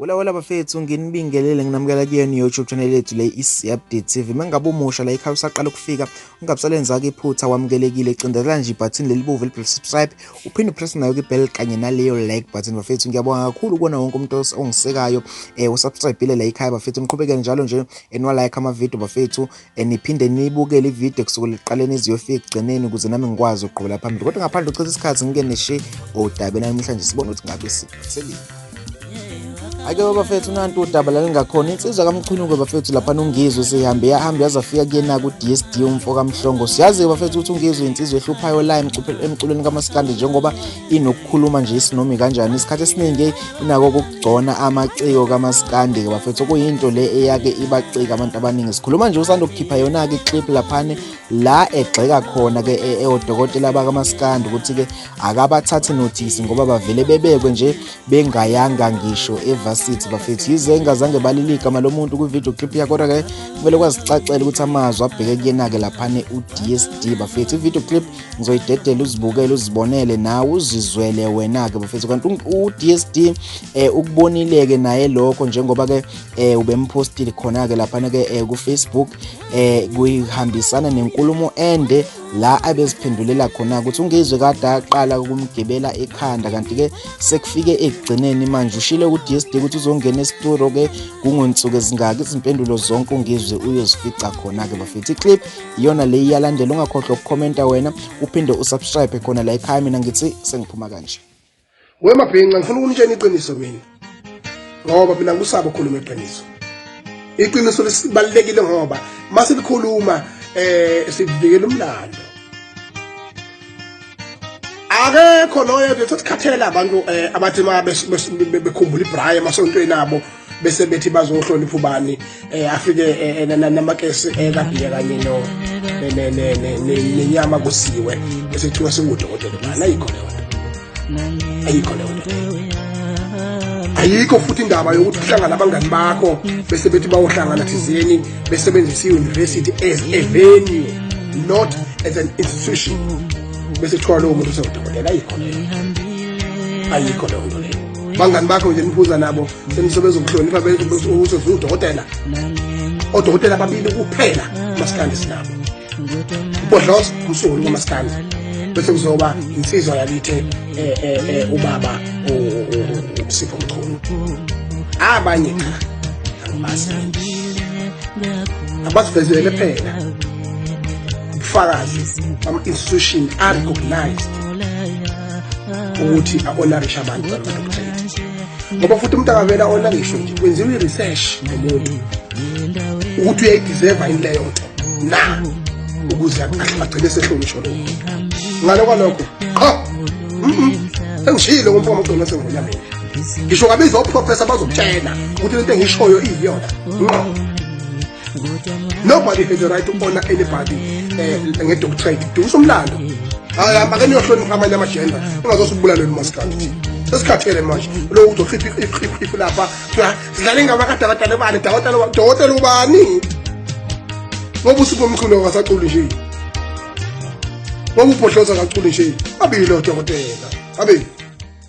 Wala bafethu nginibingelele nginamukela kuyena YouTube channel yethu le UDsd TV. Mangabe umusha la ekhaya usaqala ukufika ungabusalenza ke iphutha wamukelekile cindezela nje ibutton lelibovu liphela subscribe uphinde upress nayo ke bell kanye naleyo like button bafethu. Ngiyabonga kakhulu ukubona wonke umuntu ongisekayo usubscribe la ekhaya bafethu. Niqhubeke njalo nje enwa like ama video bafethu niphinde nibukele ivideo kusukela eqaleni eziyofika egcineni ukuze nami ngikwazi uqhubela phambili. Kodwa ngaphandle uchitha isikhathi ngike neshe odaba namhlanje sibone ukuthi ngabe siphelile. Ake bafethu nantu udaba la lingakhona insizwa kaMchunu bafethu lapha Ungizwe sihambe yazafika kuyena kuDsd umfo mhlongo. Siyazi bafethu ukuthi Ungizwe insizwa ehluphayo la emculweni Kumaskandi njengoba inokukhuluma nje isinomi kanjani isikhathi esiningi inako ukugcona amaciko kaMaskandi bafethu kuyinto le eyake ibacika abantu abaningi. Sikhuluma nje usanda ukukhipha yona ke clip laphane la egxeka khona ke oDokotel bakaMaskandi ukuthi ke akabathathi notice ngoba bavele bebekwe nje bengayanga ngisho City bafethu yize engazange balilika malomuntu ku video clip yakho kodwa ke kumele kwazicacela ukuthi amazwi abheke kuyena ke laphane uDsd bafethu. Video clip ngizoyidedela uzibukele uzibonele nawe uzizwele wena ke bafethu. Kanti uDsd ukubonileke naye lokho njengoba ke ubempostile khona ke laphana ke ku Facebook kuyihambisana nenkulumo ende la abeziphendulela khona ukuthi Ungizwe kade aqala ukumgibela ekhanda kanti ke sekufike egcineni manje ushile uDsd ukuthi uzongena estudio ke kungonsuku ezingaki izimpendulo zonke Ungizwe uyozifica khona ke bafethu. Iclip iyona le iyalandela ungakhohlwa ukucomenta wena uphinde usubscribe khona la ekhaya. Mina ngithi sengiphuma kanje wemabhinqa ngifuna ukunitshela iqiniso mina ngoba mina ngisaba ukukhuluma iqiniso. Iqiniso lesibalekile ngoba mase likhuluma sivikela umlando. Akekho loyo ethi khathela abantu abathi bekhumbula ibrayi emasontweni abo bese bethi bazohlonipha ubani afike namakesi ekabhiya kanye nenyama kusiwe bese kuthiwa sekuDokotela bana ayikho leyo nto. Ayikho futhi indaba yokuthi uhlangana abangani bakho bese bethi bawohlangana thizeni besebenzisa iuniversity as a venue not as an institution bese kuthiwa lo muntu useDokotela ayikho leyo nto leyo. Bangani bakho nje niphuza nabo senisebenza ukuhlonipha uZodokotela oDokotela Babili kuphela Kumaskandi sinabo ubodlozi umsunguli Kumaskandi bese kuzoba insizwa yalithe ubaba usipho mchunu abanye cha abasivezele phela ubufakazi ama institution are recognized ukuthi ahonorisha abantu badoctorate ngoba futhi umuntu akavela ona ngisho nje kwenziwe research ngomuntu ukuthi uyayideserve yini leyo nto na ukuze agcine sehlonishwa lo ngalo kwalokho sengishilo ngomfo wamagcona sengonya mina ngisho ngabiza oprofessor bazokutshela ukuthi lento engishoyo iyona. Nobody has the right to honor anybody ngedoctorate dusa umlando hamba ke niyohlonipha amanye amagender ungazosubulala eMaskandi sesikhathele manje lo uzokhipha lapha sidlale ngabakadala bani Dokotela ubani ngoba usipomkhulu akasaculi nje ngoba ubhodloza akaculi nje Babili oDokotela Babili